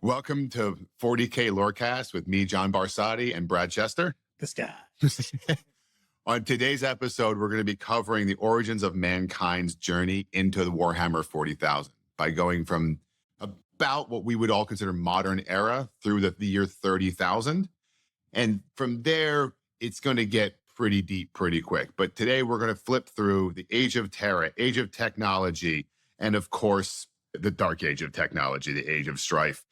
Welcome to 40K Lorecast with me, John Barsati, and Brad Chester. This guy. On today's episode, we're going to be covering the origins of mankind's journey into the Warhammer 40,000 by going from about what we would all consider modern era through the year 30,000. And from there, it's going to get pretty deep pretty quick. But today, we're going to flip through the age of Terra, age of technology, and of course, the dark age of technology, the age of Strife.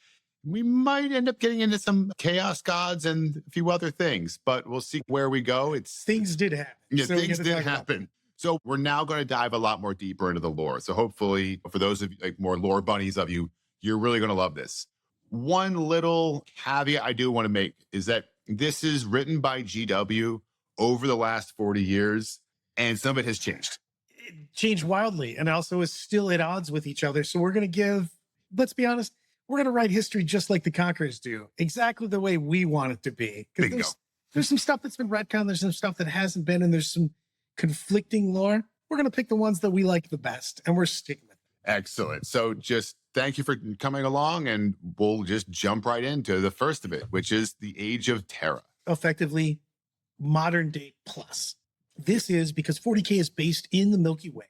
We might end up getting into some chaos gods and a few other things, but we'll see where we go. Things did happen. Yeah, so things did happen. So we're now going to dive a lot more deeper into the lore. So hopefully, for those of you, like more lore bunnies of you, you're really going to love this. One little caveat I do want to make is that this is written by GW over the last 40 years, and some of it has changed. It changed wildly, and also is still at odds with each other. So we're going to give, let's be honest, we're going to write history just like the Conquerors do, exactly the way we want it to be. Because there's some stuff that's been retconned, there's some stuff that hasn't been, and there's some conflicting lore. We're going to pick the ones that we like the best, and we're sticking with it. Excellent. So just thank you for coming along, and we'll just jump right into the first of it, which is the Age of Terra. Effectively, modern day plus. This is because 40K is based in the Milky Way.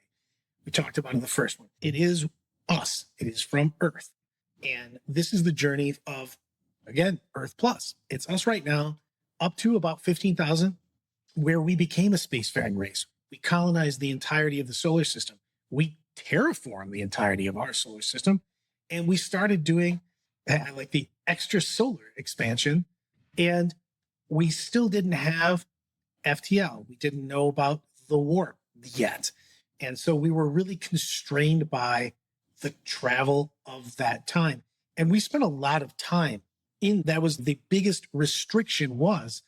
We talked about in the first one. It is us. It is from Earth. And this is the journey of, again, Earth Plus. It's us right now, up to about 15,000, where we became a spacefaring race. We colonized the entirety of the solar system. We terraformed the entirety of our solar system. And we started doing like the extrasolar expansion. And we still didn't have FTL. We didn't know about the warp yet. And so we were really constrained by the travel of that time. And we spent a lot of time in, that was the biggest restriction, was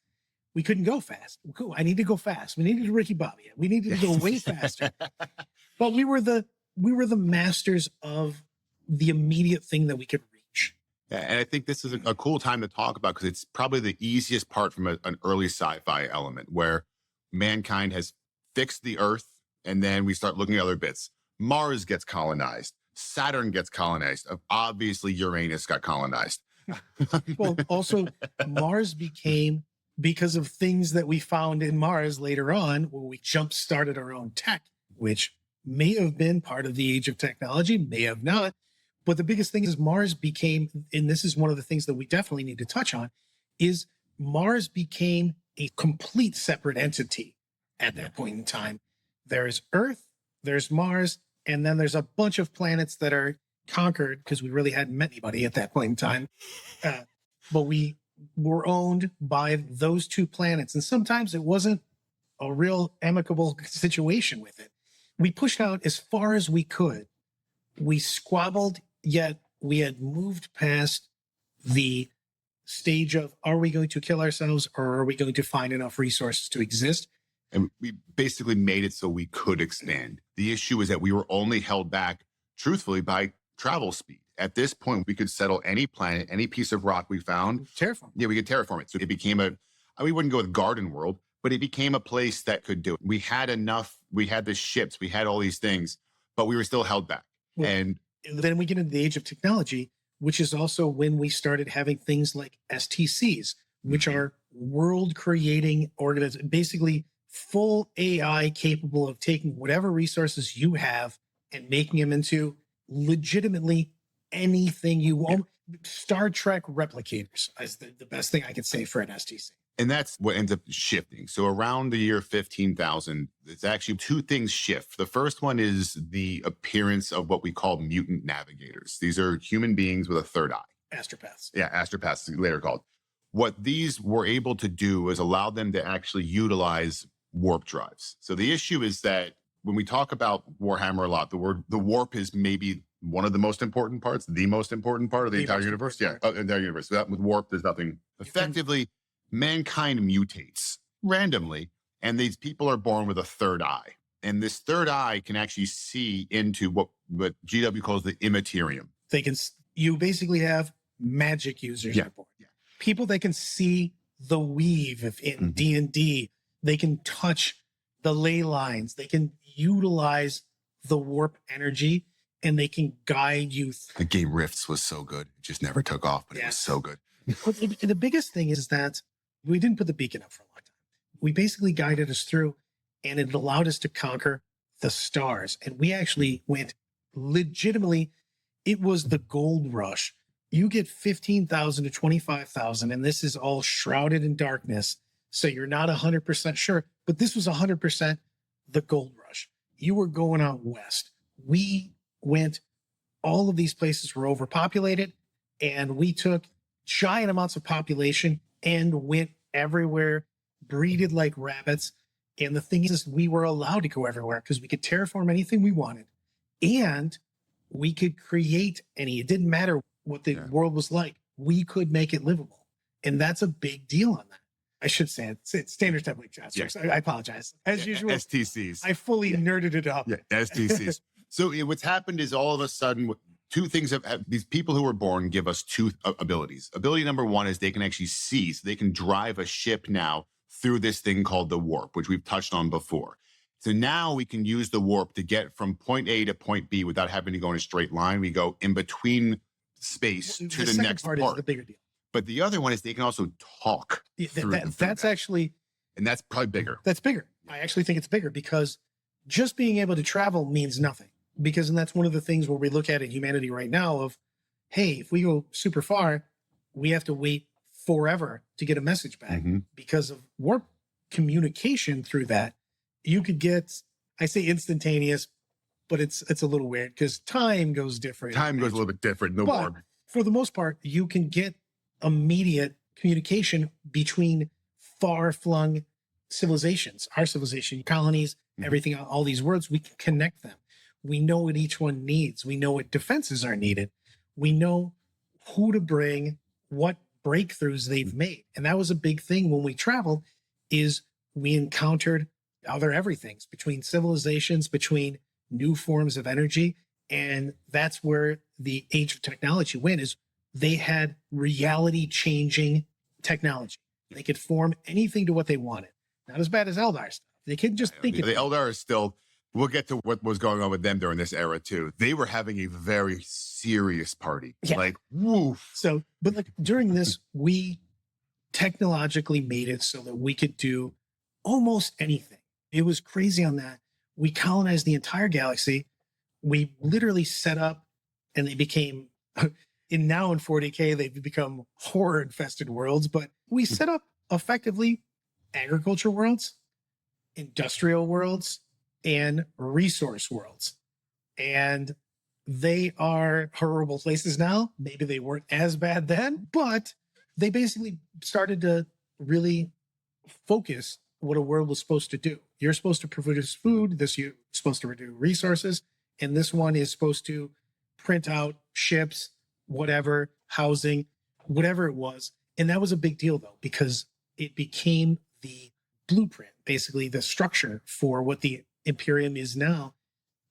we couldn't go fast. Cool, I need to go fast. We needed to Ricky Bobby it. We needed to go way faster. But we were the masters of the immediate thing that we could reach. Yeah, and I think this is a cool time to talk about, because it's probably the easiest part from an early sci-fi element where mankind has fixed the Earth, and then we start looking at other bits. Mars gets colonized. Saturn gets colonized. Obviously, Uranus got colonized. Well, also, Mars became, because of things that we found in Mars later on, where we jump-started our own tech, which may have been part of the age of technology, may have not. But the biggest thing is Mars became, and this is one of the things that we definitely need to touch on, is Mars became a complete separate entity at that point in time. There's Earth, there's Mars, and then there's a bunch of planets that are conquered because we really hadn't met anybody at that point in time. But we were owned by those two planets. And sometimes it wasn't a real amicable situation with it. We pushed out as far as we could. We squabbled, yet we had moved past the stage of, are we going to kill ourselves, or are we going to find enough resources to exist? And we basically made it so we could expand. The issue is that we were only held back, truthfully, by travel speed. At this point, we could settle any planet, any piece of rock we found. Terraform. Yeah, we could terraform it. So it became we wouldn't go with Garden World, but it became a place that could do it. We had enough, we had the ships, we had all these things, but we were still held back. Well, and then we get into the age of technology, which is also when we started having things like STCs, which are world-creating organizations, basically full AI capable of taking whatever resources you have and making them into legitimately anything you want. Yeah. Star Trek replicators is the best thing I could say for an STC. And that's what ends up shifting. So around the year 15,000, it's actually two things shift. The first one is the appearance of what we call mutant navigators. These are human beings with a third eye. Astropaths. Yeah, astropaths, later called. What these were able to do is allow them to actually utilize warp drives. So the issue is that when we talk about Warhammer a lot, the warp is maybe one of the most important parts, the most important part of the entire universe. Yeah, entire universe. With warp, there's nothing. Effectively, mankind mutates randomly, and these people are born with a third eye. And this third eye can actually see into what GW calls the immaterium. You basically have magic users on board. Yeah. People that can see the weave in D&D. They can touch the ley lines. They can utilize the warp energy. and they can guide you. The game Rifts was so good. It just never took off, but it was so good. And the biggest thing is that we didn't put the beacon up for a long time. We basically guided us through, and it allowed us to conquer the stars. And we actually went legitimately, it was the gold rush. You get 15,000 to 25,000, and this is all shrouded in darkness. So you're not 100% sure, but this was 100% the gold rush. You were going out west. We went, all of these places were overpopulated, and we took giant amounts of population and went everywhere, breeded like rabbits. And the thing is, we were allowed to go everywhere because we could terraform anything we wanted, and we could create any. It didn't matter what the world was like. We could make it livable. And that's a big deal on that. I should say it's standard template transfers. I apologize. As usual, STCs. I fully nerded it up. Yeah, STCs. So what's happened is all of a sudden, two things these people who were born give us two abilities. Ability number one is they can actually see, so they can drive a ship now through this thing called the warp, which we've touched on before. So now we can use the warp to get from point A to point B without having to go in a straight line. We go in between space to the next part. Is the bigger deal. But the other one is they can also talk. That's actually, and that's probably bigger. That's bigger. I actually think it's bigger because just being able to travel means nothing. And that's one of the things where we look at in humanity right now of, hey, if we go super far, we have to wait forever to get a message back because of warp communication through that. You could get, I say instantaneous, but it's a little weird because time goes different. Time goes a little bit different. No warp. For the most part, you can get immediate communication between far-flung civilizations, our civilization, colonies, everything, all these worlds, we can connect them. We know what each one needs. We know what defenses are needed. We know who to bring, what breakthroughs they've made. And that was a big thing when we traveled, is we encountered other everythings between civilizations, between new forms of energy. And that's where the age of technology went, is they had reality changing technology. They could form anything to what they wanted. Not as bad as Eldar stuff. They couldn't just think it. The Eldar is still, we'll get to what was going on with them during this era too. They were having a very serious party. Yeah. Like, woof. So, but like during this, we technologically made it so that we could do almost anything. It was crazy on that. We colonized the entire galaxy. We literally set up, and they became, in 40K, they've become horror infested worlds, but we set up effectively agriculture worlds, industrial worlds, and resource worlds. And they are horrible places now. Maybe they weren't as bad then, but they basically started to really focus what a world was supposed to do. You're supposed to produce food. This, you're supposed to produce resources. And this one is supposed to print out ships, whatever, housing, whatever it was. And that was a big deal though, because it became the blueprint, basically the structure for what the Imperium is now.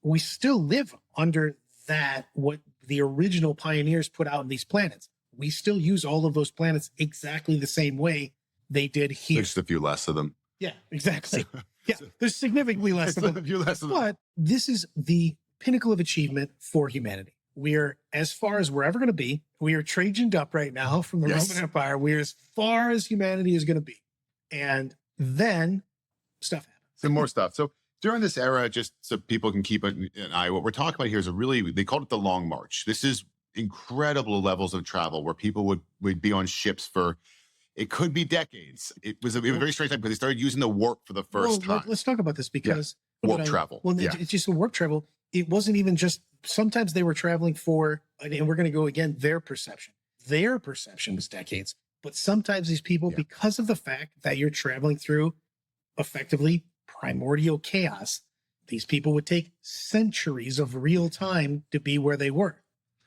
We still live under that, what the original pioneers put out in these planets. We still use all of those planets exactly the same way they did here. There's just a few less of them. Yeah, exactly. Yeah, there's significantly less of them. A few less of them. But this is the pinnacle of achievement for humanity. We are as far as we're ever going to be. We are Trajaned up right now from the Roman Empire. We're as far as humanity is going to be. And then stuff happens. Some more stuff. So during this era, just so people can keep an eye, what we're talking about here is they called it the Long March. This is incredible levels of travel where people would be on ships for, it could be decades. It was a very strange time because they started using the warp for the first time. Let's talk about this because warp travel. Well, it's just the warp travel. It wasn't even just, sometimes they were traveling for, and we're going to go again, their perception. Their perception was decades. But sometimes these people, because of the fact that you're traveling through effectively primordial chaos, these people would take centuries of real time to be where they were.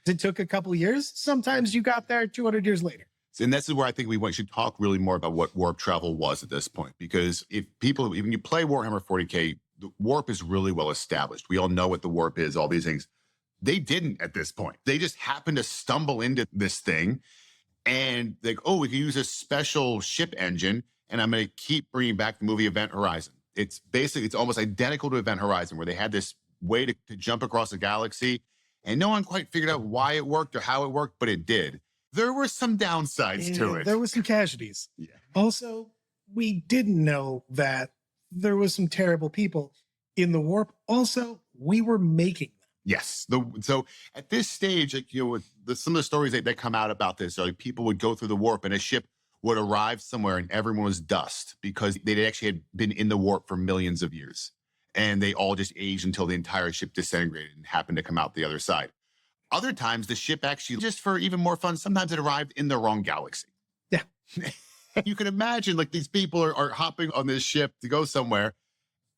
It took a couple years. Sometimes you got there 200 years later. And this is where I think we should talk really more about what warp travel was at this point. Because if people, even you play Warhammer 40K, the warp is really well established. We all know what the warp is, all these things. They didn't at this point. They just happened to stumble into this thing and like, oh, we can use a special ship engine, and I'm going to keep bringing back the movie Event Horizon. It's basically, it's almost identical to Event Horizon, where they had this way to jump across the galaxy, And no one quite figured out why it worked or how it worked, but it did. There were some downsides to it. There was some casualties. Yeah. Also, we didn't know that there was some terrible people in the warp. Also, we were making them. Yes. So at this stage, like, with some of the stories that come out about this, are like people would go through the warp and a ship would arrive somewhere and everyone was dust because they actually had been in the warp for millions of years. And they all just aged until the entire ship disintegrated and happened to come out the other side. Other times, the ship actually, just for even more fun, sometimes it arrived in the wrong galaxy. Yeah. You can imagine, like, these people are hopping on this ship to go somewhere,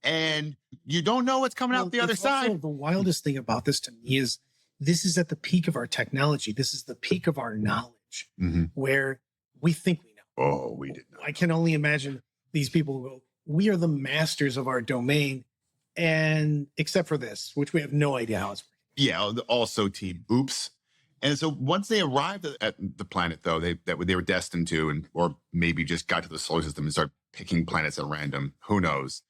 and you don't know what's coming out the other side. The wildest thing about this to me is this is at the peak of our technology. This is the peak of our knowledge, where we think we know. Oh, we did not. I can only imagine these people who go, we are the masters of our domain, and except for this, which we have no idea how it's working. Yeah, also team oops. And so once they arrived at the planet, though, they were destined to, or maybe just got to the solar system and started picking planets at random, who knows?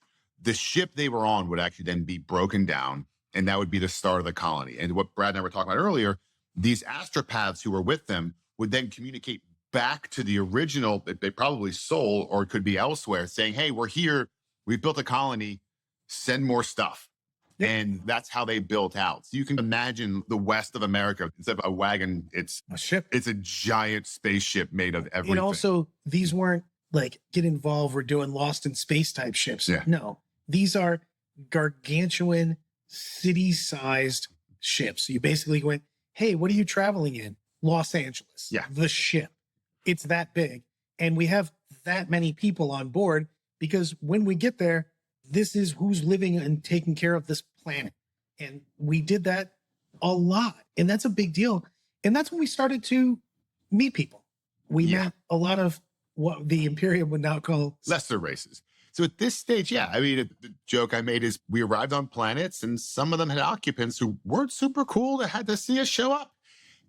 The ship they were on would actually then be broken down, and that would be the start of the colony. And what Brad and I were talking about earlier, these astropaths who were with them would then communicate back to the original, they probably Sol, or it could be elsewhere, saying, hey, we're here, we've built a colony, send more stuff. Yep. And that's how they built out. So you can imagine the west of America, instead of a wagon, it's a ship. It's a giant spaceship made of everything. And also, these weren't like get involved, we're doing Lost in Space type ships. Yeah. No, these are gargantuan city-sized ships. So you basically went, hey, what are you traveling in? Los Angeles. Yeah. The ship. It's that big. And we have that many people on board because when we get there, this is who's living and taking care of this planet. And we did that a lot. And that's a big deal. And that's when we started to meet people. We met a lot of what the Imperium would now call lesser races. So at this stage, I mean, the joke I made is we arrived on planets and some of them had occupants who weren't super cool that had to see us show up,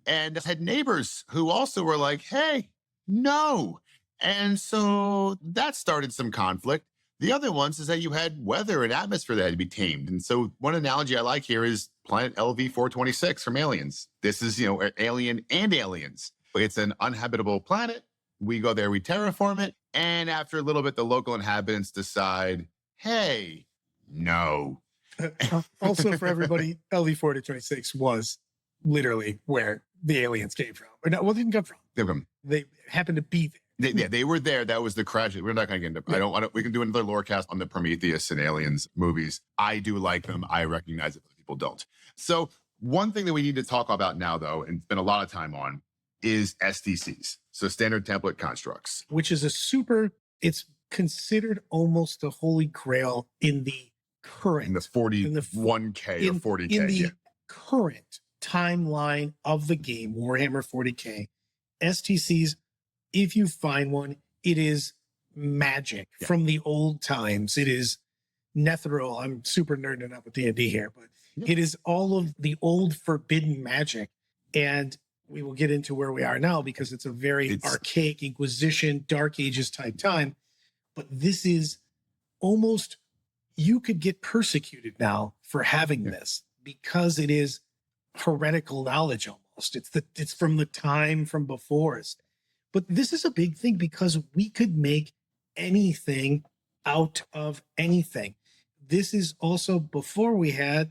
and had neighbors who also were like, hey, no. And so that started some conflict. The other ones is that you had weather and atmosphere that had to be tamed. And so one analogy I like here is planet LV-426 from Aliens. This is, Alien and Aliens. It's an uninhabitable planet. We go there, we terraform it. And after a little bit, the local inhabitants decide, hey, no. Also for everybody, LV-426 was literally where the aliens came from. Or no, well, they didn't come from. They happened to be there. They were there. That was the crash. We're not going to get into. We can do another Lorecast on the Prometheus and Aliens movies. I do like them. I recognize it, but people don't. So one thing that we need to talk about now, though, and spend a lot of time on, is STCs. So standard template constructs, which is it's considered almost the holy grail in the current, in the 41K or 40K, in the current timeline of the game, Warhammer 40K. STCs. If you find one, it is magic from the old times. It is Netheril. I'm super nerding up with D&D here, but it is all of the old forbidden magic. And we will get into where we are now because it's a very archaic Inquisition, Dark Ages type time. But this is almost, you could get persecuted now for having this because it is heretical knowledge almost. It's from the time from before us. But this is a big thing because we could make anything out of anything. This is also before we had,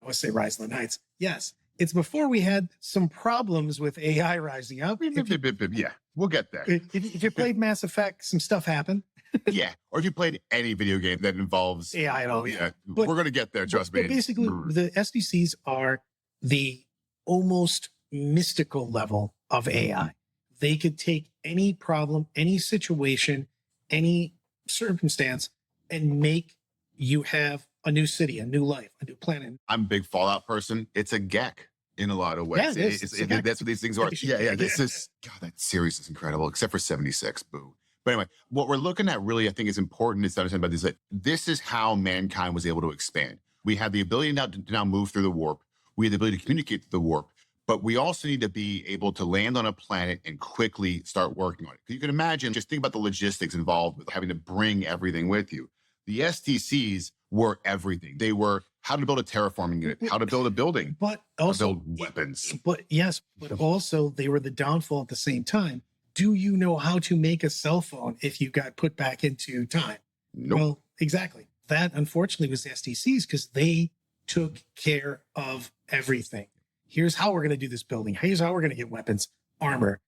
I want to say Rise of the Knights. Yes, it's before we had some problems with AI rising up. Yeah, we'll get there. If you played Mass Effect, some stuff happened. Yeah, or if you played any video game that involves AI at all. Yeah, we're going to get there, trust me. But basically, the SDCs are the almost mystical level of AI. They could take any problem, any situation, any circumstance, and make you have a new city, a new life, a new planet. I'm a big Fallout person. It's a GEC in a lot of ways. Yeah, that's what these things are. Yeah. This is, God, that series is incredible, except for 76. Boo. But anyway, what we're looking at really, I think is important is to understand about this, that this is how mankind was able to expand. We had the ability now to move through the warp. We had the ability to communicate through the warp. But we also need to be able to land on a planet and quickly start working on it. You can imagine, just think about the logistics involved with having to bring everything with you. The STCs were everything. They were how to build a terraforming unit, how to build a building, But how to also, build weapons. but yes, but also they were the downfall at the same time. Do you know how to make a cell phone if you got put back into time? Nope. Well, exactly. That unfortunately was the STCs because they took care of everything. Here's how we're going to do this building. Here's how we're going to get weapons, armor,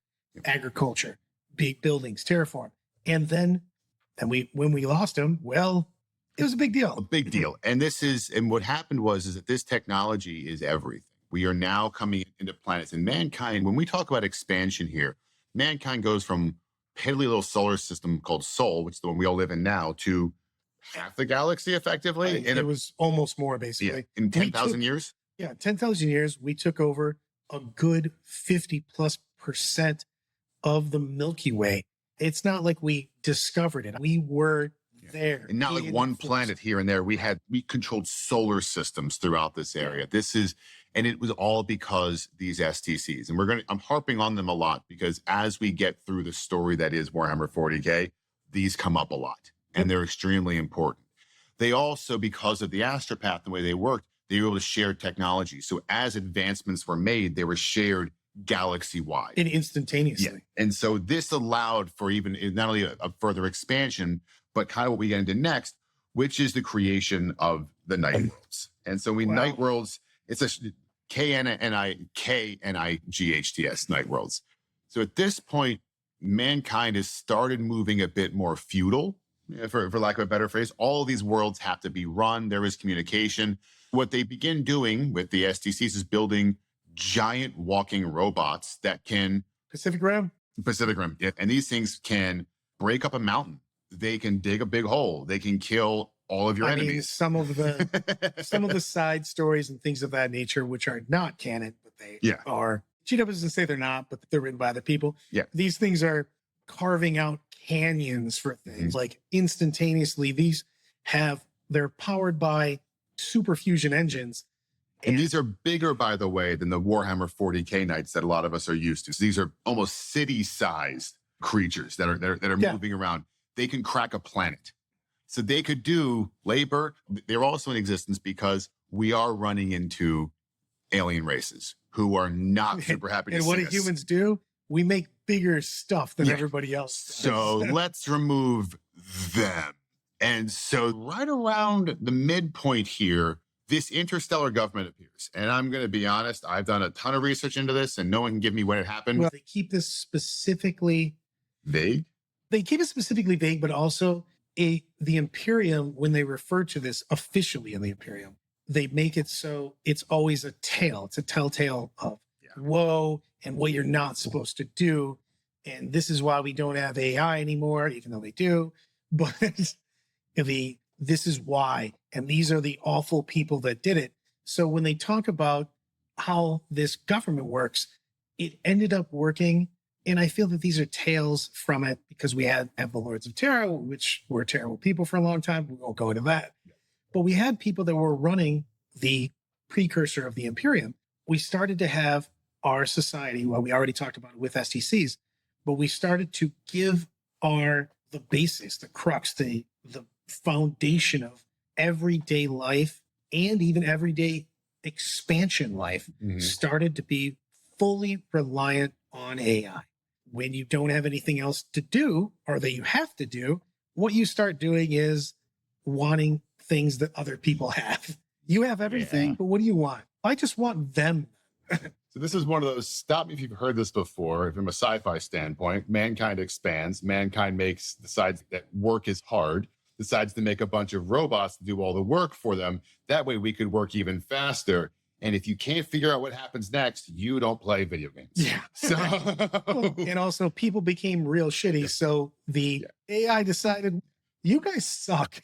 agriculture, big buildings, terraform. And then when we lost them, well, it was a big deal. A big deal. And what happened is that this technology is everything. We are now coming into planets, and mankind, when we talk about expansion here, mankind goes from piddly little solar system called Sol, which is the one we all live in now, to half the galaxy effectively. It was almost more basically. Yeah, in 10,000 years? Yeah, 10,000 years, we took over a good 50+% of the Milky Way. It's not like we discovered it. We were there. And not like one planet here and there. We controlled solar systems throughout this area. And it was all because these STCs. And I'm harping on them a lot because as we get through the story that is Warhammer 40K, these come up a lot and they're extremely important. They also, because of the astropath, the way they worked, they were able to share technology. So as advancements were made, they were shared galaxy-wide. And instantaneously. Yeah. And so this allowed for even not only a further expansion, but kind of what we get into next, which is the creation of the Night Worlds. And so Night Worlds, it's a K-N-I-G-H-T-S, Night Worlds. So at this point, mankind has started moving a bit more feudal, for lack of a better phrase. All of these worlds have to be run. There is communication. What they begin doing with the STCs is building giant walking robots that can... Pacific Rim? Pacific Rim. Yeah. And these things can break up a mountain. They can dig a big hole. They can kill all of your enemies. Mean, some of the side stories and things of that nature, which are not canon, but they are. GW doesn't say they're not, but they're written by the people. Yeah. These things are carving out canyons for things like instantaneously. They're powered by super fusion engines. And these are bigger, by the way, than the Warhammer 40K Knights that a lot of us are used to. So these are almost city-sized creatures that are moving around. They can crack a planet. So they could do labor. They're also in existence because we are running into alien races who are not super happy to see us. And what do humans do? We make bigger stuff than everybody else does. So let's remove them. And so right around the midpoint here, this interstellar government appears. And I'm going to be honest, I've done a ton of research into this and no one can give me when it happened. Well, they keep this specifically vague. They keep it specifically vague, but also the Imperium, when they refer to this officially in the Imperium, they make it so it's always a tale. It's a telltale of woe and what you're not supposed to do. And this is why we don't have AI anymore, even though they do. But this is why. And these are the awful people that did it. So when they talk about how this government works, it ended up working. And I feel that these are tales from it because we have the Lords of Terra, which were terrible people for a long time. We won't go into that. But we had people that were running the precursor of the Imperium. We started to have our society, well, we already talked about it with STCs, but we started to give the basis, the crux, the foundation of everyday life and even everyday expansion life started to be fully reliant on AI. When you don't have anything else to do or that you have to do, what you start doing is wanting things that other people have. You have everything, but what do you want? I just want them. So this is one of those, stop me if you've heard this before, from a sci-fi standpoint. Mankind expands. Mankind decides that work is hard, decides to make a bunch of robots to do all the work for them. That way we could work even faster. And if you can't figure out what happens next, you don't play video games. Yeah. So, and also people became real shitty. So the AI decided, you guys suck.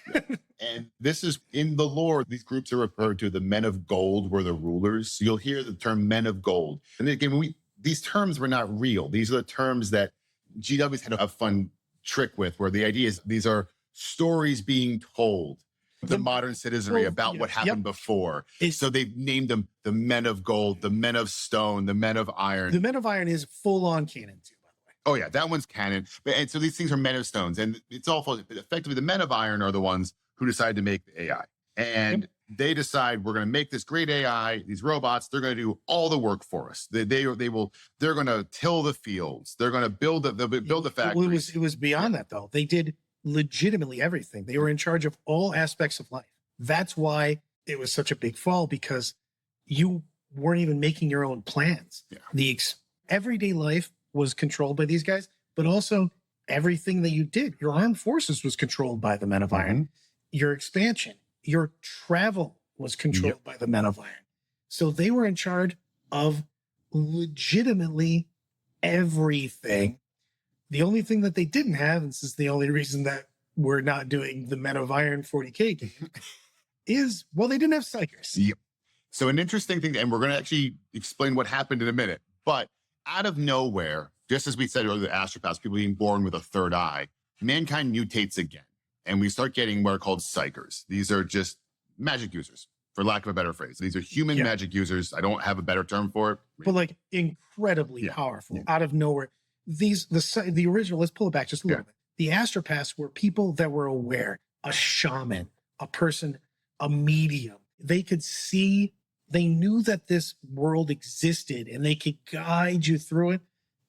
And this is in the lore. These groups are referred to. The men of gold were the rulers. So you'll hear the term men of gold. And again, these terms were not real. These are the terms that GW's had a fun trick with, where the idea is these are stories being told the modern citizenry about what happened before. So they've named them the men of gold, the men of stone, the men of iron. The men of iron is full on canon too, by the way. Oh yeah, that one's canon. And so these things are men of stones, and it's awful. Effectively, the men of iron are the ones who decide to make the AI. And they decide we're going to make this great AI, these robots, they're going to do all the work for us. They're going to till the fields. They're going to build the factories. It was beyond that though. They did legitimately everything. They were in charge of all aspects of life. That's why it was such a big fall, because you weren't even making your own plans. Yeah. The everyday life was controlled by these guys, but also everything that you did, your armed forces was controlled by the Men of Iron. Your expansion, your travel was controlled by the Men of Iron. So they were in charge of legitimately everything. The only thing that they didn't have, and this is the only reason that we're not doing the Men of Iron 40K game, is, well, they didn't have Psychers. Yep. So an interesting thing, and we're going to actually explain what happened in a minute, but out of nowhere, just as we said earlier, the astropaths, people being born with a third eye, mankind mutates again. And we start getting what are called Psychers. These are just magic users, for lack of a better phrase. These are human magic users. I don't have a better term for it. But like incredibly powerful, out of nowhere. The original, let's pull it back just a little bit. The astropaths were people that were aware, a shaman, a person, a medium. They could see, they knew that this world existed and they could guide you through it,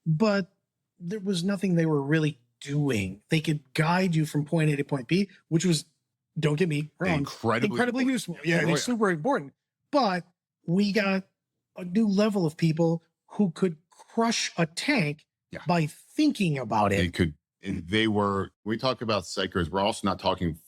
but there was nothing they were really doing. They could guide you from point A to point B, which was, don't get me wrong, incredibly useful. Yeah, it's super important. But we got a new level of people who could crush a tank by thinking about it. They could, and they were, when we talk about Psychers, we're also not talking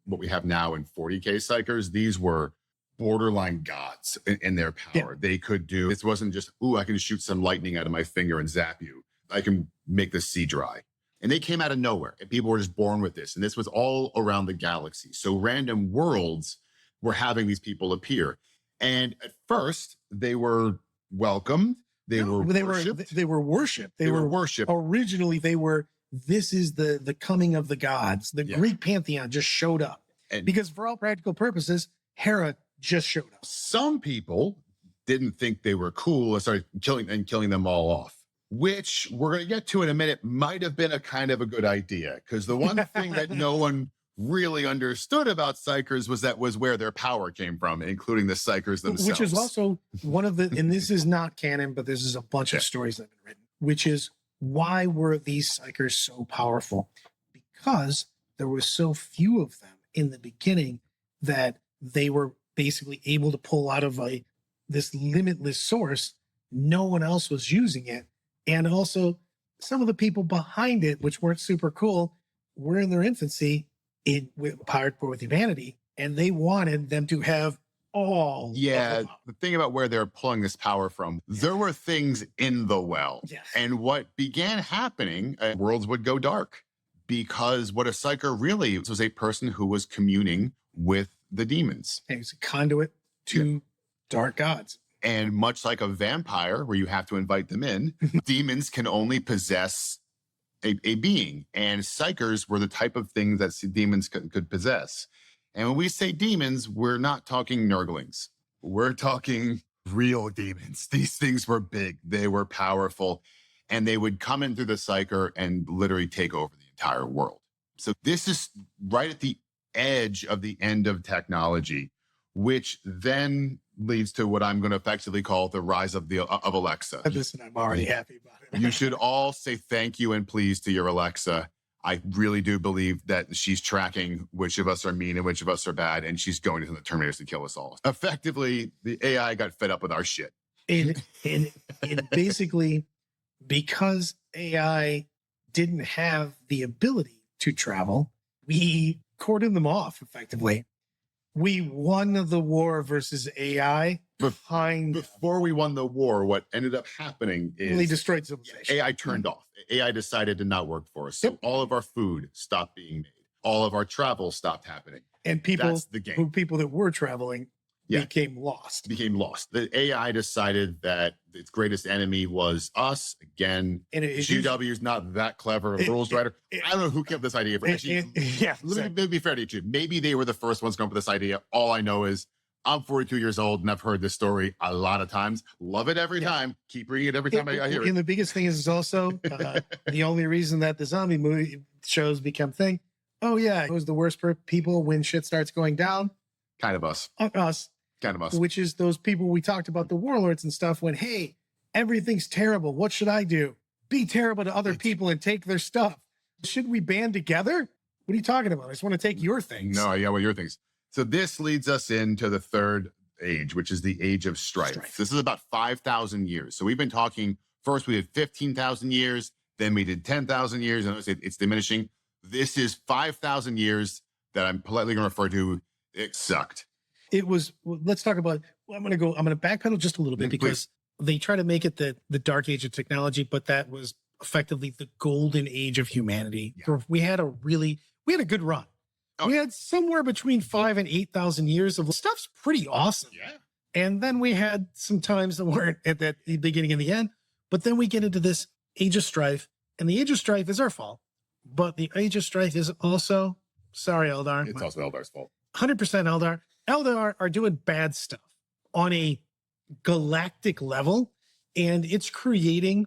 what we have now in 40K Psychers. These were borderline gods in their power. They could do, this wasn't just, ooh, I can shoot some lightning out of my finger and zap you. I can make the sea dry. And they came out of nowhere, and people were just born with this. And this was all around the galaxy. So random worlds were having these people appear. And at first, they were welcomed. They were worshipped. They were worshipped. Originally, they were, this is the coming of the gods. The Greek pantheon just showed up. And because for all practical purposes, Hera just showed up. Some people didn't think they were cool and started killing them all off, which we're going to get to in a minute, might have been a kind of a good idea. Because the one thing that no one really understood about Psychers was where their power came from, including the Psychers themselves. Which is also one of the, and this is not canon, but this is a bunch of stories that have been written, which is, why were these Psychers so powerful? Because there were so few of them in the beginning that they were basically able to pull out of this limitless source. No one else was using it. And also some of the people behind it, which weren't super cool, were in their infancy powered with humanity, and they wanted them to have all. Yeah, the thing about where they're pulling this power from, there were things in the well. Yes. And what began happening, worlds would go dark, because what a Psyker really was a person who was communing with the demons. And it's a conduit to dark gods. And much like a vampire, where you have to invite them in, demons can only possess a being. And Psychers were the type of thing that demons could possess. And when we say demons, we're not talking nurglings. We're talking real demons. These things were big. They were powerful. And they would come in through the Psyker and literally take over the entire world. So this is right at the edge of the end of technology, which then leads to what I'm going to effectively call the rise of Alexa. Listen, I'm already happy about it. You should all say thank you and please to your Alexa. I really do believe that she's tracking which of us are mean and which of us are bad, and she's going to the Terminators to kill us all. Effectively, the AI got fed up with our shit. And basically, because AI didn't have the ability to travel, we cordoned them off effectively. We won the war versus AI. Before we won the war, what ended up happening is they destroyed civilization. AI turned off. AI decided to not work for us. So all of our food stopped being made. All of our travel stopped happening. And people that were traveling became lost. The AI decided that its greatest enemy was us. Again, GW is not that clever a rules writer. I don't know who came up with this idea. Let me be fair to you. Maybe they were the first ones to come up with this idea. All I know is I'm 42 years old and I've heard this story a lot of times. Love it every time. Keep reading it every time I hear it. And the biggest thing is also the only reason that the zombie movie shows become thing Oh yeah, it was the worst for people when shit starts going down. Kind of us. Us, Kind of us. which is those people we talked about, the warlords and stuff, when, hey, everything's terrible. What should I do? Be terrible to other people and take their stuff. Should we band together? What are you talking about? I just want to take your things. No, yeah, well, your things. So this leads us into the third age, which is the age of strife. This is about 5,000 years. So we've been talking, first we did 15,000 years, then we did 10,000 years, and it's diminishing. This is 5,000 years that I'm politely going to refer to. It sucked. It was, let's talk about, I'm going to backpedal just a little bit because they try to make it the dark age of technology, but that was effectively the golden age of humanity. Yeah. We had a good run. Oh. We had somewhere between 5,000 and 8,000 years of stuff's pretty awesome. Yeah. And then we had some times that weren't at the beginning and the end, but then we get into this age of strife, and the age of strife is our fault, but the age of strife is also, sorry, Eldar. It's also Eldar's fault. 100% Eldar. Eldar are doing bad stuff on a galactic level, and it's creating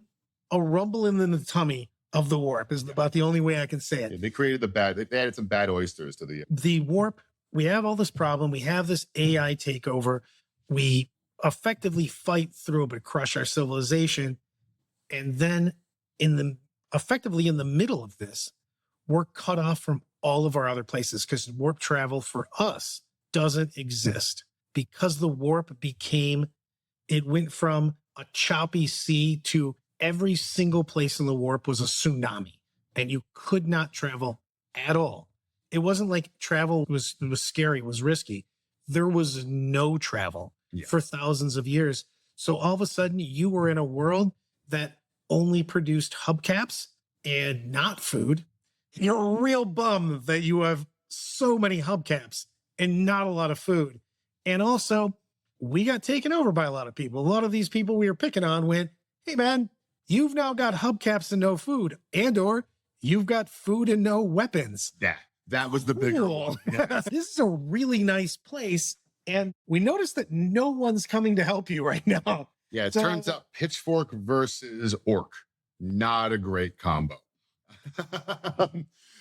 a rumble in the tummy of the warp is about the only way I can say it. Yeah, they created they added some bad oysters to The warp. We have all this problem. We have this AI takeover. We effectively fight through but crush our civilization. And then effectively in the middle of this, we're cut off from all of our other places because warp travel for us doesn't exist because the warp it went from a choppy sea to every single place in the warp was a tsunami and you could not travel at all. It wasn't like travel was scary, was risky. There was no travel for thousands of years. So all of a sudden you were in a world that only produced hubcaps and not food. You're a real bum that you have so many hubcaps and not a lot of food. And also, we got taken over by a lot of people. A lot of these people we were picking on went, hey man, you've now got hubcaps and no food, and or you've got food and no weapons. Yeah, that was the bigger one. Yeah. This is a really nice place. And we noticed that no one's coming to help you right now. Yeah, it turns out pitchfork versus orc, not a great combo.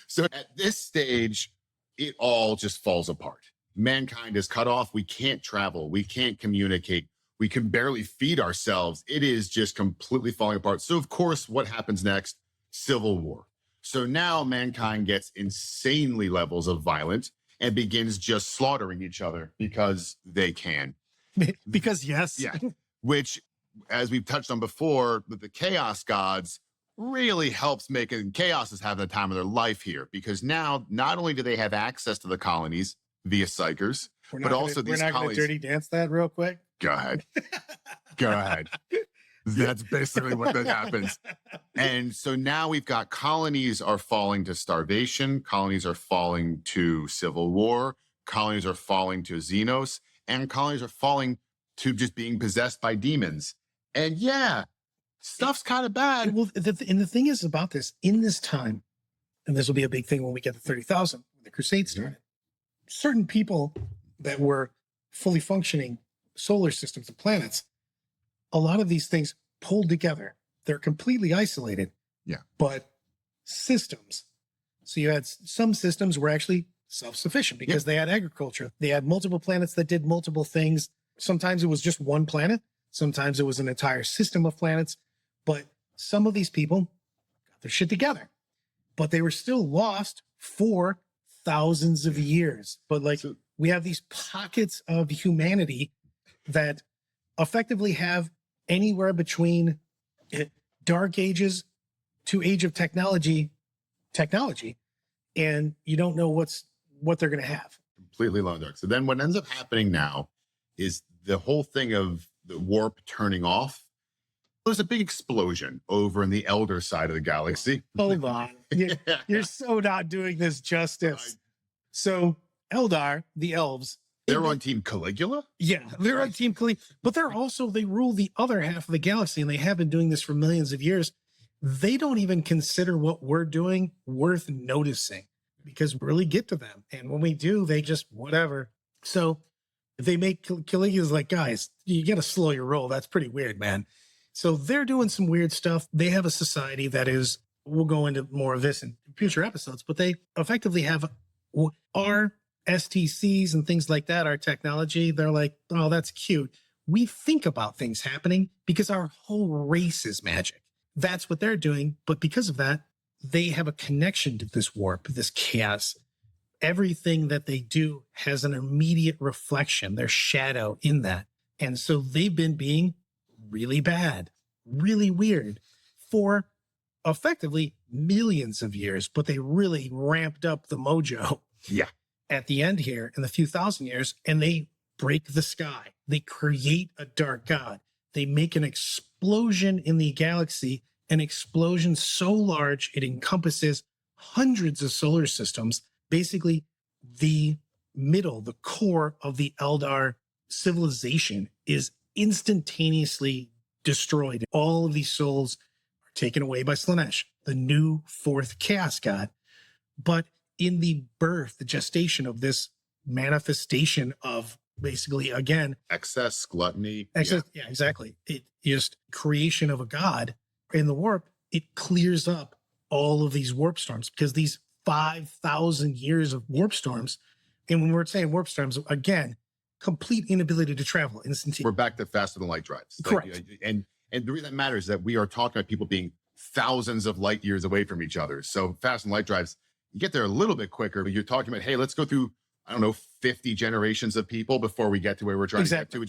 So at this stage, it all just falls apart. Mankind is cut off. We can't travel. We can't communicate. We can barely feed ourselves. It is just completely falling apart. So of course, what happens next? Civil war. So now mankind gets insanely levels of violence and begins just slaughtering each other because they can. Because yes. Yeah. Which, as we've touched on before, the chaos gods really helps making chaos is having the time of their life here because now not only do they have access to the colonies via psychers, but also these colonies. We're not going to dirty dance that real quick. Go ahead. Go ahead. That's basically what that happens. And so now we've got colonies are falling to starvation. Colonies are falling to civil war. Colonies are falling to Xenos. And colonies are falling to just being possessed by demons. And yeah, stuff's kind of bad. Well, and the thing is about this, in this time, and this will be a big thing when we get to 30,000, when the Crusade started, certain people that were fully functioning solar systems of planets, a lot of these things pulled together. They're completely isolated. Yeah. But systems. So you had some systems were actually self-sufficient because they had agriculture. They had multiple planets that did multiple things. Sometimes it was just one planet. Sometimes it was an entire system of planets. But some of these people got their shit together. But they were still lost for thousands of years. But we have these pockets of humanity that effectively have anywhere between dark ages to age of technology, and you don't know what they're going to have. Completely long dark. So then what ends up happening now is the whole thing of the warp turning off. There's a big explosion over in the Elder side of the galaxy. Hold on. You're so not doing this justice. So Eldar, the elves, they're on Team Caligula? Yeah, they're on Team Caligula. But they rule the other half of the galaxy, and they have been doing this for millions of years. They don't even consider what we're doing worth noticing because we really get to them. And when we do, they just whatever. So they make Caligula's like, guys, you got to slow your roll. That's pretty weird, man. So they're doing some weird stuff. They have a society that is we'll go into more of this in future episodes, but they effectively have our STCs and things like that, our technology. They're like, oh, that's cute. We think about things happening because our whole race is magic. That's what they're doing. But because of that, they have a connection to this warp, this chaos. Everything that they do has an immediate reflection, their shadow in that. And so they've been being really bad, really weird for effectively millions of years, but they really ramped up the mojo at the end here in the few thousand years, and they break the sky. They create a dark god. They make an explosion in the galaxy, an explosion so large it encompasses hundreds of solar systems. Basically, the middle, the core of the Eldar civilization is instantaneously destroyed. All of these souls are taken away by Slanesh, the new fourth chaos god. But in the birth, the gestation of this manifestation of basically, again, Excess, gluttony. yeah, exactly. It just creation of a god in the warp. It clears up all of these warp storms because these 5,000 years of warp storms. And when we're saying warp storms, again, complete inability to travel instantaneously. We're back to faster than light drives. Correct. And the reason that matters is that we are talking about people being thousands of light years away from each other. So fast and light drives, you get there a little bit quicker, but you're talking about, hey, let's go through, I don't know, 50 generations of people before we get to where we're trying to get to.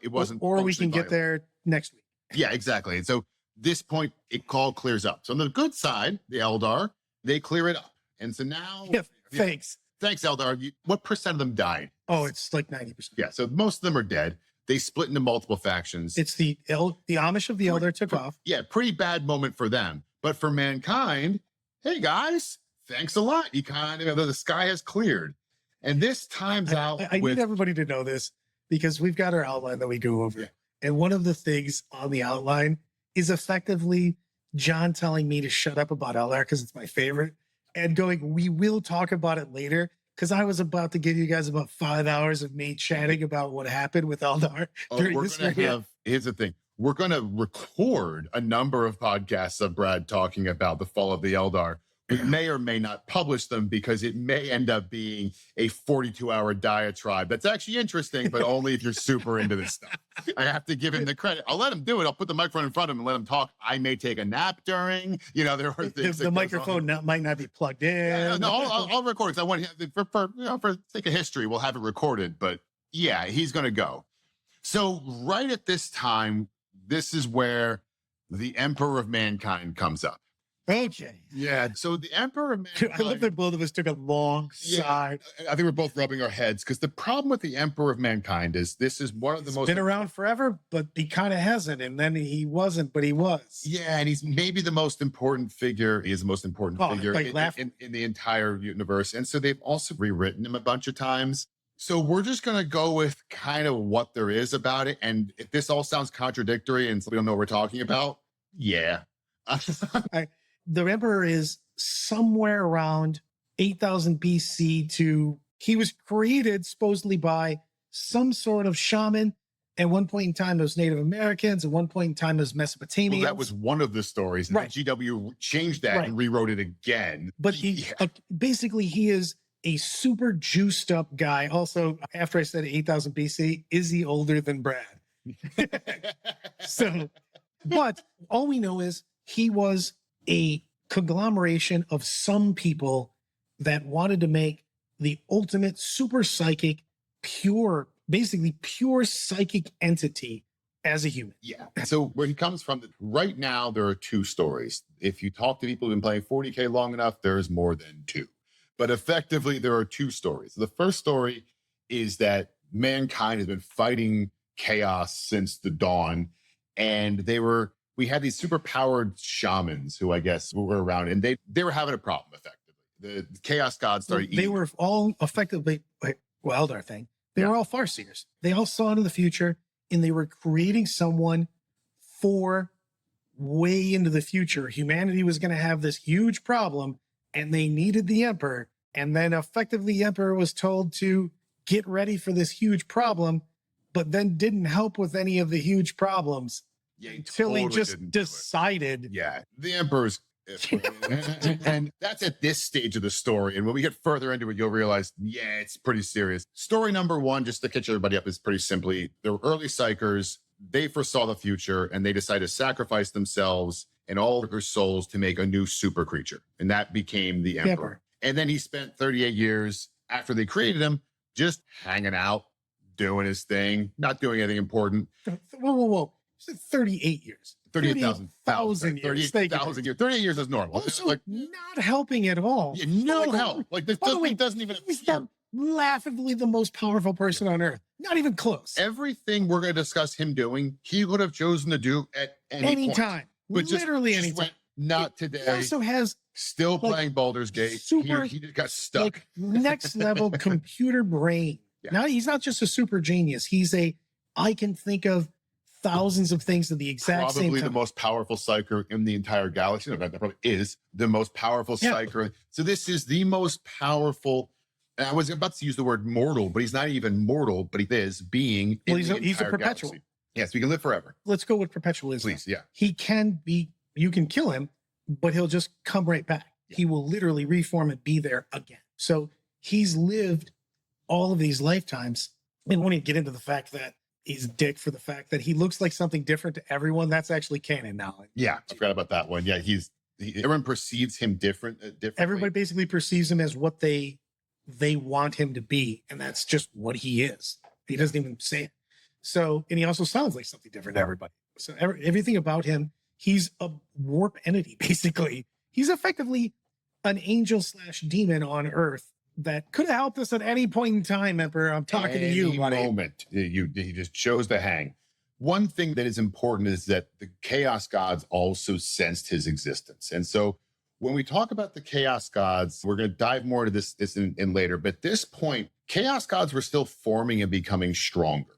It wasn't. Or we can get there next week. Yeah, exactly. And so this point, it all clears up. So on the good side, the Eldar, they clear it up. And so now. Yeah, thanks. Thanks, Eldar. What percent of them died? Oh, it's like 90%. Yeah, so most of them are dead. They split into multiple factions. It's the Amish of the Eldar took off. Yeah, pretty bad moment for them. But for mankind, hey guys, thanks a lot. You kind of, the sky has cleared. And this times out. I need everybody to know this because we've got our outline that we go over. Yeah. And one of the things on the outline is effectively John telling me to shut up about Eldar because it's my favorite and going, we will talk about it later. Because I was about to give you guys about 5 hours of me chatting about what happened with Eldar during this period. Here's the thing. We're going to record a number of podcasts of Brad talking about the fall of the Eldar. We may or may not publish them because it may end up being a 42-hour diatribe. That's actually interesting, but only if you're super into this stuff. I have to give him the credit. I'll let him do it. I'll put the microphone in front of him and let him talk. I may take a nap during. There are things. The microphone might not be plugged in. No, I'll record it. I want for sake of history, we'll have it recorded. But yeah, he's going to go. So right at this time, this is where the Emperor of Mankind comes up. Okay. Yeah. So the Emperor of Mankind. I love that both of us took a long sigh. I think we're both rubbing our heads because the problem with the Emperor of Mankind is this is one of the most. Been around forever, but he kind of hasn't. And then he wasn't, but he was. Yeah. And he's maybe the most important figure. He is the most important figure in the entire universe. And so they've also rewritten him a bunch of times. So we're just going to go with kind of what there is about it. And if this all sounds contradictory and we don't know what we're talking about, yeah. The Emperor is somewhere around 8,000 BC he was created supposedly by some sort of shaman. At one point in time, it was Native Americans. At one point in time, it was Mesopotamians. Well, that was one of the stories. And GW changed that and rewrote it again. But basically, he is a super juiced up guy. Also, after I said 8,000 BC, is he older than Brad? But all we know is he was a conglomeration of some people that wanted to make the ultimate super psychic, basically pure psychic entity as a human. Yeah. So where he comes from, right now, there are two stories. If you talk to people who've been playing 40K long enough, there's more than two. But effectively, there are two stories. The first story is that mankind has been fighting chaos since the dawn. And we had these super powered shamans who I guess were around, and they were having a problem effectively. The chaos gods started eating. They were all effectively, Eldar thing. They were all farseers. They all saw into the future, and they were creating someone for way into the future. Humanity was going to have this huge problem, and they needed the Emperor. And then effectively, the Emperor was told to get ready for this huge problem, but then didn't help with any of the huge problems. Yeah, until he just decided. Yeah, the Emperor's And that's at this stage of the story. And when we get further into it, you'll realize, yeah, it's pretty serious. Story number one, just to catch everybody up, is pretty simply, the early Psychers, they foresaw the future and they decided to sacrifice themselves and all of their souls to make a new super creature. And that became the Emperor. And then he spent 38 years after they created him just hanging out, doing his thing, not doing anything important. Whoa. You said 38 years. 38,000 years. 38,000 years. 38 years is normal. Also, like, not helping at all. Yeah, no help. Like, this doesn't even appear. Laughably the most powerful person on Earth. Not even close. Everything we're going to discuss him doing, he would have chosen to do at any time. But literally any time. Not today. He also has still playing Baldur's Gate. He just got stuck. Like next level computer brain. Yeah. Now he's not just a super genius. He's I can think of thousands of things at the exact same time. Probably the most powerful psyker in the entire galaxy. No, that probably is the most powerful psyker. So this is the most powerful. And I was about to use the word mortal, but he's not even mortal, but he is being. Well, he's a perpetual. Galaxy. Yes, we can live forever. Let's go with perpetual Islam. Please, yeah. He can be, you can kill him, but he'll just come right back. Yeah. He will literally reform and be there again. So he's lived all of these lifetimes. And when you get into the fact that he's a dick for the fact that he looks like something different to everyone, that's actually canon now. Yeah, I forgot about that one. Yeah, everyone perceives him differently. Everybody basically perceives him as what they want him to be, and that's just what he is. He doesn't even say it. So, and he also sounds like something different to everybody. So everything about him, he's a warp entity, basically. He's effectively an angel/demon on Earth that could have helped us at any point in time, Emperor. I'm talking to you, buddy. Any moment. He just chose to hang. One thing that is important is that the Chaos Gods also sensed his existence. And so when we talk about the Chaos Gods, we're going to dive more into this in later. But at this point, Chaos Gods were still forming and becoming stronger.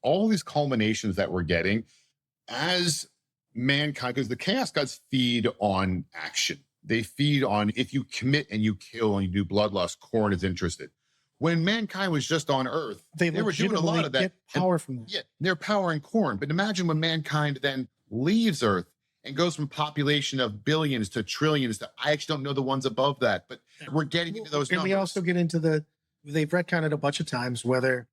All these culminations that we're getting as mankind, because the Chaos Gods feed on action. They feed on, if you commit and you kill and you do bloodlust, Khorne is interested. When mankind was just on Earth, they were doing a lot of that. Get power from them. Yeah, they're powering Khorne. But imagine when mankind then leaves Earth and goes from population of billions to trillions to, I actually don't know the ones above that, but we're getting into those numbers. And we also get into they've retconned a bunch of times whether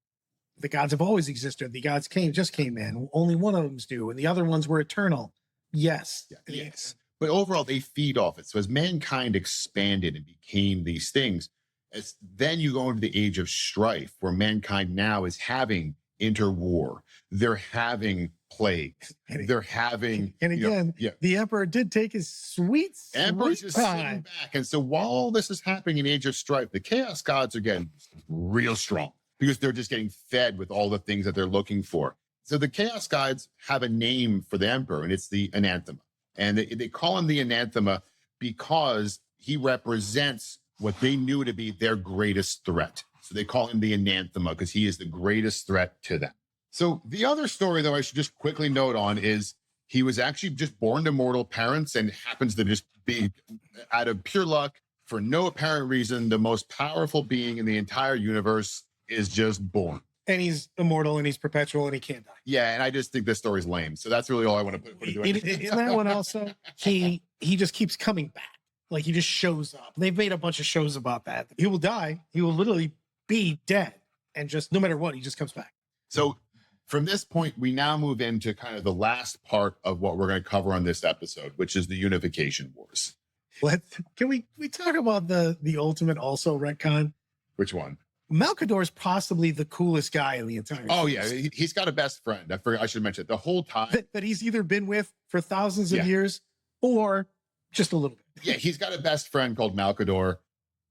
the gods have always existed. The gods just came in. Only one of them's due, and the other ones were eternal. Yes. Yeah, yes. But overall, they feed off it. So as mankind expanded and became these things, then you go into the age of strife, where mankind now is having interwar. They're having plague. They're having... And again, the Emperor did take his sweet Emperor's just sitting back. And so while all this is happening in Age of Strife, the Chaos Gods are getting real strong because they're just getting fed with all the things that they're looking for. So the Chaos Gods have a name for the Emperor, and it's the Anathema. And they call him the Anathema because he represents what they knew to be their greatest threat. So they call him the Anathema because he is the greatest threat to them. So the other story, though, I should just quickly note on is he was actually just born to mortal parents and happens to just be, out of pure luck, for no apparent reason, the most powerful being in the entire universe is just born. And he's immortal and he's perpetual and he can't die. Yeah, and I just think this story's lame. So that's really all I want to put into it. In that one also, he just keeps coming back. Like he just shows up. They've made a bunch of shows about that. He will die. He will literally be dead. And just no matter what, he just comes back. So from this point, we now move into kind of the last part of what we're going to cover on this episode, which is the Unification Wars. Can we talk about the ultimate also retcon? Which one? Malcador's possibly the coolest guy in the entire series. Yeah, he's got a best friend. I should mention it. The whole time that he's either been with for thousands of years or just a little bit. Yeah, he's got a best friend called Malcador.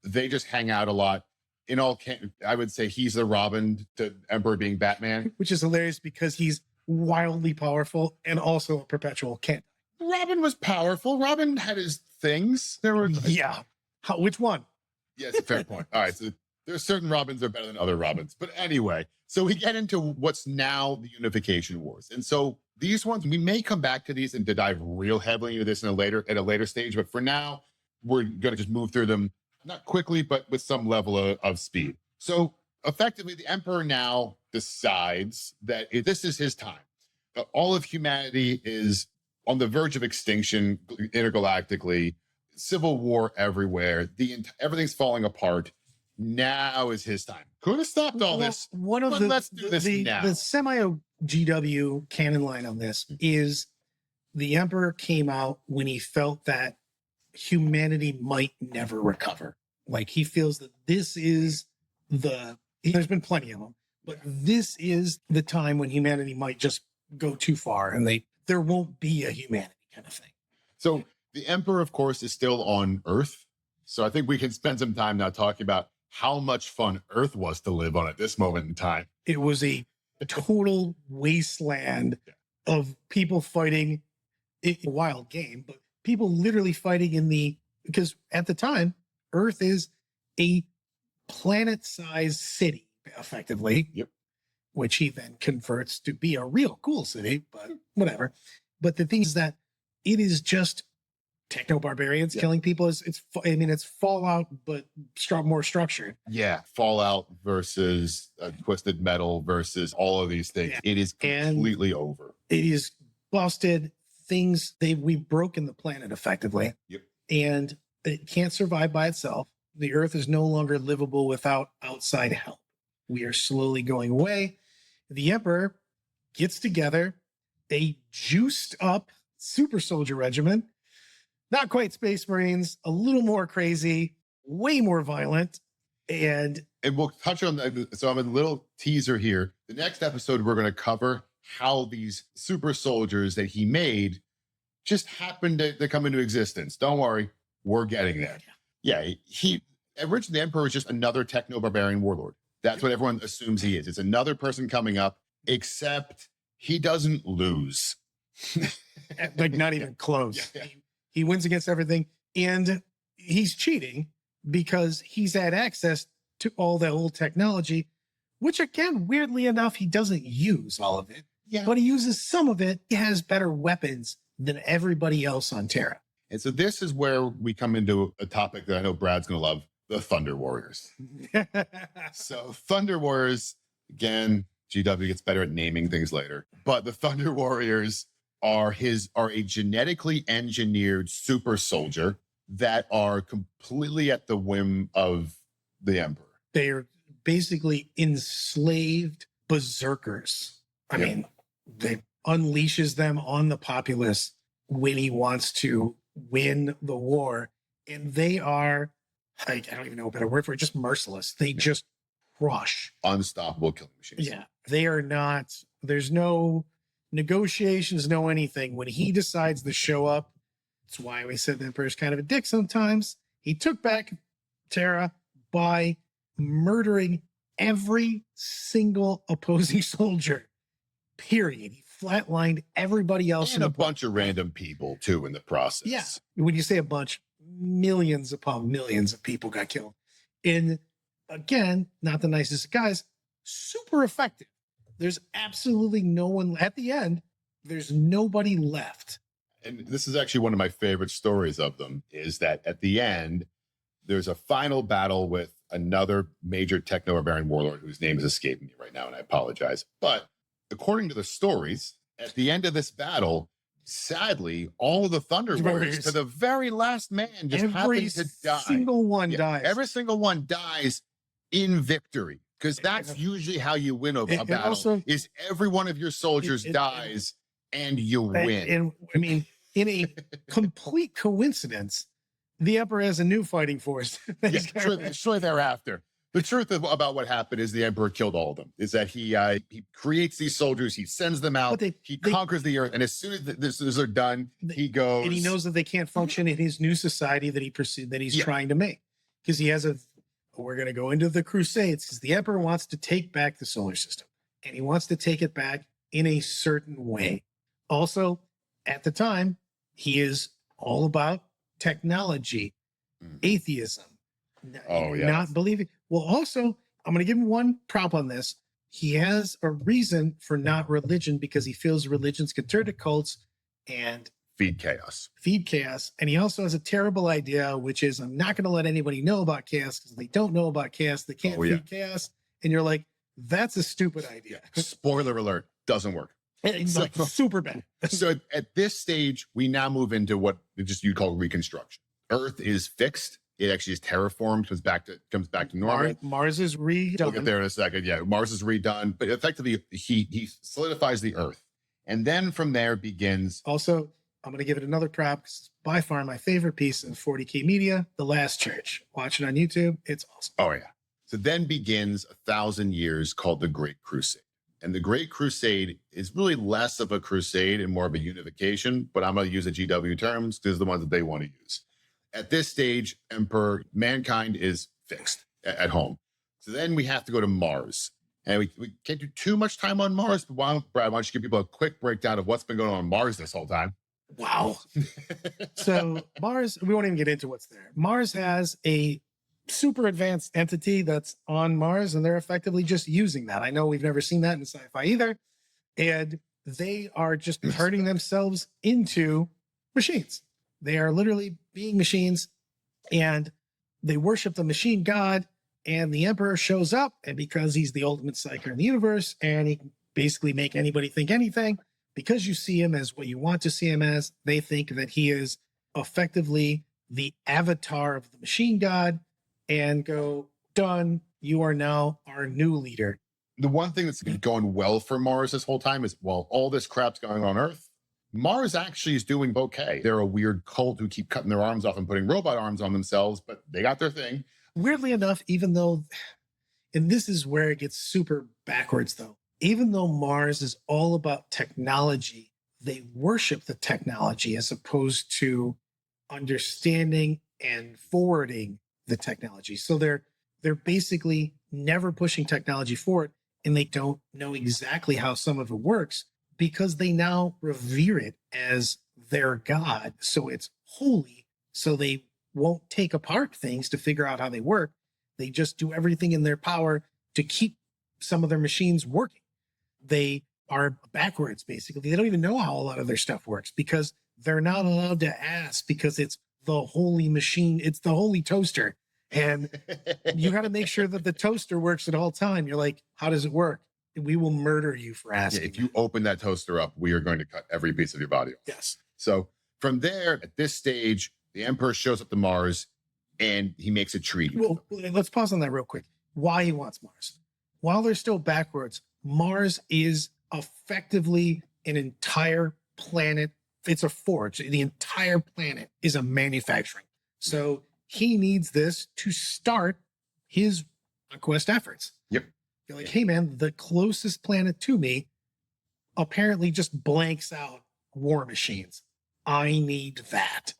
They just hang out a lot. I would say he's the Robin to Emperor being Batman, which is hilarious because he's wildly powerful and also a perpetual can't. Robin was powerful. Robin had his things. Which one? Yes, fair point. All right, so there's certain Robins that are better than other Robins. But anyway, so we get into what's now the Unification Wars. And so these ones, we may come back to these and to dive real heavily into this at a later stage. But for now, we're going to just move through them, not quickly, but with some level of speed. So effectively, the Emperor now decides that this is his time. All of humanity is on the verge of extinction intergalactically, civil war everywhere, everything's falling apart. Now is his time. Could have stopped all this. One of but let's do this now. The semi-GW canon line on this is the Emperor came out when he felt that humanity might never recover. Like he feels that this is there's been plenty of them, but this is the time when humanity might just go too far and there won't be a humanity kind of thing. So the Emperor, of course, is still on Earth. So I think we can spend some time now talking about how much fun Earth was to live on at this moment in time. It was a total wasteland of people fighting. It's a wild game, but people literally fighting because at the time, Earth is a planet-sized city, effectively. Yep. Which he then converts to be a real cool city, but whatever. But the thing is that it is just techno-barbarians killing people. It's Fallout, but more structured. Yeah, Fallout versus Twisted Metal versus all of these things. Yeah. It is completely over. It is busted. We've broken the planet effectively. Yep. And it can't survive by itself. The Earth is no longer livable without outside help. We are slowly going away. The Emperor gets together a juiced up super soldier regiment, not quite Space Marines, a little more crazy, way more violent. And we'll touch on that. So I'm a little teaser here. The next episode, we're going to cover how these super soldiers that he made just happened to come into existence. Don't worry, we're getting there. Yeah, originally the Emperor was just another techno-barbarian warlord. That's what everyone assumes he is. It's another person coming up, except he doesn't lose. Like not even close. Yeah. He wins against everything. And he's cheating because he's had access to all the old technology, which again, weirdly enough, he doesn't use all of it. Yeah. But he uses some of it. He has better weapons than everybody else on Terra. And so this is where we come into a topic that I know Brad's going to love. The Thunder Warriors. So Thunder Warriors, again, GW gets better at naming things later, but the Thunder Warriors are a genetically engineered super soldier that are completely at the whim of the Emperor. They are basically enslaved berserkers. I mean, they unleashes them on the populace when he wants to win the war. And they are, I don't even know a better word for it, just merciless. They just crush. Unstoppable killing machines. Yeah. They are not, there's no negotiations, no anything. When he decides to show up, that's why we said the Emperor's kind of a dick sometimes. He took back Terra by murdering every single opposing soldier. Period. He flatlined everybody else. And a bunch of random people, too, in the process. Yeah. When you say a bunch, millions upon millions of people got killed. And again, not the nicest guys, super effective. There's absolutely no one at the end. There's nobody left. And this is actually one of my favorite stories of them, is that at the end, there's a final battle with another major techno-barbarian warlord whose name is escaping me right now, and I apologize. But according to the stories, at the end of this battle, sadly, all of the Thunder Warriors, to the very last man, just happened to die. Every single one dies. Every single one dies in victory, because that's usually how you win a battle, also, is every one of your soldiers dies and you win. And I mean, in a complete coincidence, the Emperor has a new fighting force. Shortly thereafter. The truth about what happened is the Emperor killed all of them. Is that he creates these soldiers, he sends them out, he conquers the earth, and as soon as they're done, he goes. And he knows that they can't function in his new society that he's trying to make, because he has we're going to go into the Crusades, because the Emperor wants to take back the solar system, and he wants to take it back in a certain way. Also, at the time, he is all about technology, atheism, not believing. Well, also, I'm going to give him one prop on this. He has a reason for not religion, because he feels religions can turn to cults and feed chaos. And he also has a terrible idea, which is, I'm not going to let anybody know about chaos, because they don't know about chaos. They can't feed chaos. And you're like, that's a stupid idea. Spoiler alert, doesn't work. It's like super bad. So at this stage, we now move into what you'd call reconstruction. Earth is fixed. It actually is terraformed, comes back to normal. Mars is redone. We'll get there in a second. Yeah, Mars is redone, but effectively he solidifies the Earth. And then from there begins. Also, I'm going to give it another prop. It's by far my favorite piece of 40K media, The Last Church. Watch it on YouTube. It's awesome. Oh, yeah. So then begins 1,000 years called the Great Crusade. And the Great Crusade is really less of a crusade and more of a unification, but I'm going to use the GW terms because they're the ones that they want to use. At this stage, mankind is fixed at home. So then we have to go to Mars. And we can't do too much time on Mars, but Brad, why don't you give people a quick breakdown of what's been going on Mars this whole time? Wow. So Mars, we won't even get into what's there. Mars has a super advanced entity that's on Mars, and they're effectively just using that. I know we've never seen that in sci-fi either. And they are just turning themselves into machines. They are literally being machines, and they worship the machine god, and the Emperor shows up, and because he's the ultimate psyker in the universe, and he can basically make anybody think anything, because you see him as what you want to see him as, they think that he is effectively the avatar of the machine god, and go, done, you are now our new leader. The one thing that's going well for Mars this whole time is, while all this crap's going on Earth, Mars actually is doing okay. They're a weird cult who keep cutting their arms off and putting robot arms on themselves, but they got their thing. Weirdly enough, even though, and this is where it gets super backwards though, even though Mars is all about technology, they worship the technology as opposed to understanding and forwarding the technology. So they're basically never pushing technology forward, and they don't know exactly how some of it works because they now revere it as their god. So it's holy. So they won't take apart things to figure out how they work. They just do everything in their power to keep some of their machines working. They are backwards, basically. They don't even know how a lot of their stuff works because they're not allowed to ask, because it's the holy machine. It's the holy toaster. And you got to make sure that the toaster works at all time. You're like, how does it work? We will murder you for asking. Yeah, if you open that toaster up, we are going to cut every piece of your body off. Yes. So from there, at this stage, the Emperor shows up to Mars and he makes a treaty. Well, let's pause on that real quick. Why he wants Mars. While they're still backwards, Mars is effectively an entire planet. It's a forge. The entire planet is a manufacturing. So he needs this to start his conquest efforts. Yep. You're like, hey man, the closest planet to me apparently just blanks out war machines. I need that.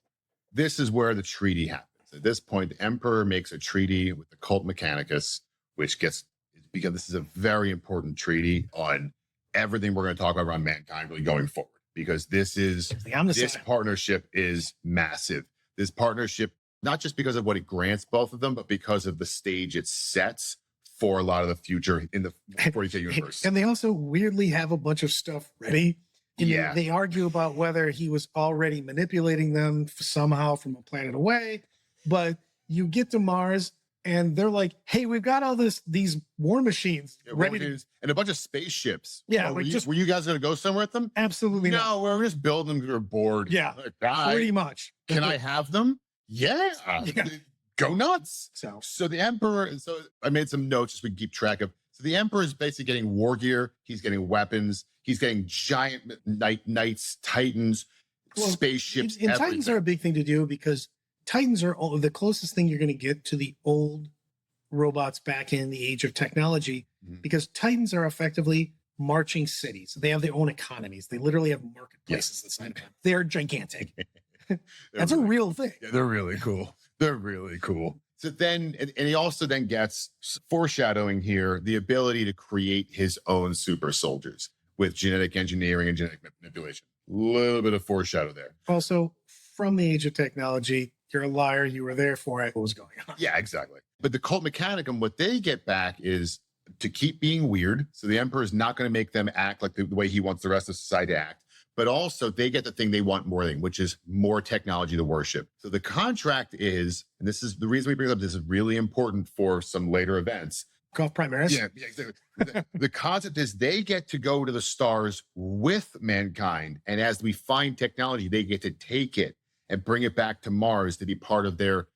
This is where the treaty happens. At this point, the Emperor makes a treaty with the Cult Mechanicus, which gets, because this is a very important treaty on everything we're going to talk about around mankind really going forward, because this partnership is massive. This partnership, not just because of what it grants both of them, but because of the stage it sets for a lot of the future in the 40K universe. And they also weirdly have a bunch of stuff ready. Yeah. They argue about whether he was already manipulating them somehow from a planet away. But you get to Mars and they're like, hey, we've got all these war machines ready to... And a bunch of spaceships. Yeah. Were you guys going to go somewhere with them? Absolutely not. No, we're just building them because we're bored. Yeah, pretty much. Can I have them? Yeah. Go nuts. So the Emperor, so I made some notes just so we can keep track of. So the Emperor is basically getting war gear. He's getting weapons. He's getting giant knights, titans, spaceships. And titans are a big thing to do because titans are the closest thing you're going to get to the old robots back in the age of technology, because titans are effectively marching cities. They have their own economies. They literally have marketplaces that sign up. They're gigantic. That's a real thing. Yeah, they're really cool. They're really cool. So then, and he also then gets, foreshadowing here, the ability to create his own super soldiers with genetic engineering and genetic manipulation. A little bit of foreshadow there. Also, from the age of technology, you're a liar. You were there for it. What was going on? Yeah, exactly. But the Cult Mechanicum, what they get back is to keep being weird. So the Emperor is not going to make them act like the way he wants the rest of society to act. But also they get the thing they want more than, which is more technology to worship. So the contract is, and this is the reason we bring it up, this is really important for some later events. Golf Primaris. Yeah, exactly. The concept is they get to go to the stars with mankind. And as we find technology, they get to take it and bring it back to Mars to be part of their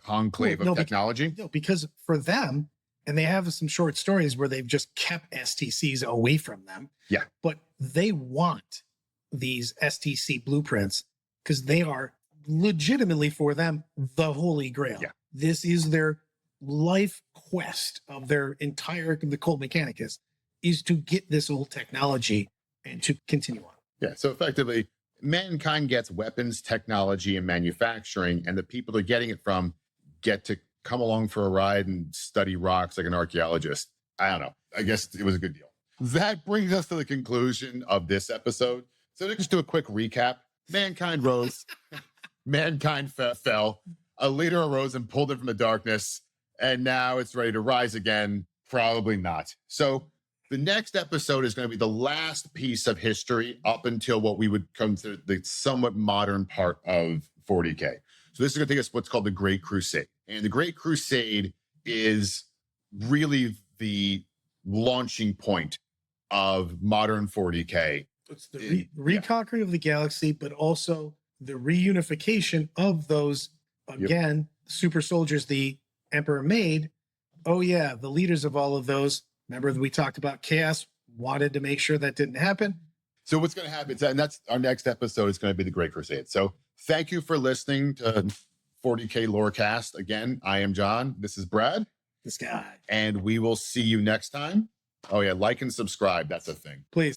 conclave of technology. Because for them, and they have some short stories where they've just kept STCs away from them. Yeah. But they want these STC blueprints because they are legitimately for them the holy grail. Yeah. This is their life quest of their entire, the Cold Mechanicus, is to get this old technology and to continue on. Yeah. So effectively, mankind gets weapons, technology, and manufacturing, and the people they're getting it from get to come along for a ride and study rocks like an archaeologist. I don't know. I guess it was a good deal. That brings us to the conclusion of this episode. So let's just do a quick recap. Mankind rose. Mankind fell. A leader arose and pulled it from the darkness. And now it's ready to rise again. Probably not. So the next episode is going to be the last piece of history up until what we would consider the somewhat modern part of 40K. So this is going to take us what's called the Great Crusade. And the Great Crusade is really the launching point of modern 40K. It's the reconquering of the galaxy, but also the reunification of those, again, super soldiers the Emperor made. Oh, yeah, the leaders of all of those. Remember that we talked about Chaos wanted to make sure that didn't happen. So what's going to happen, and that's our next episode is going to be the Great Crusade. So thank you for listening to 40K Lorecast. Again, I am John. This is Brad. This guy. And we will see you next time. Oh, yeah, like and subscribe. That's a thing. Please.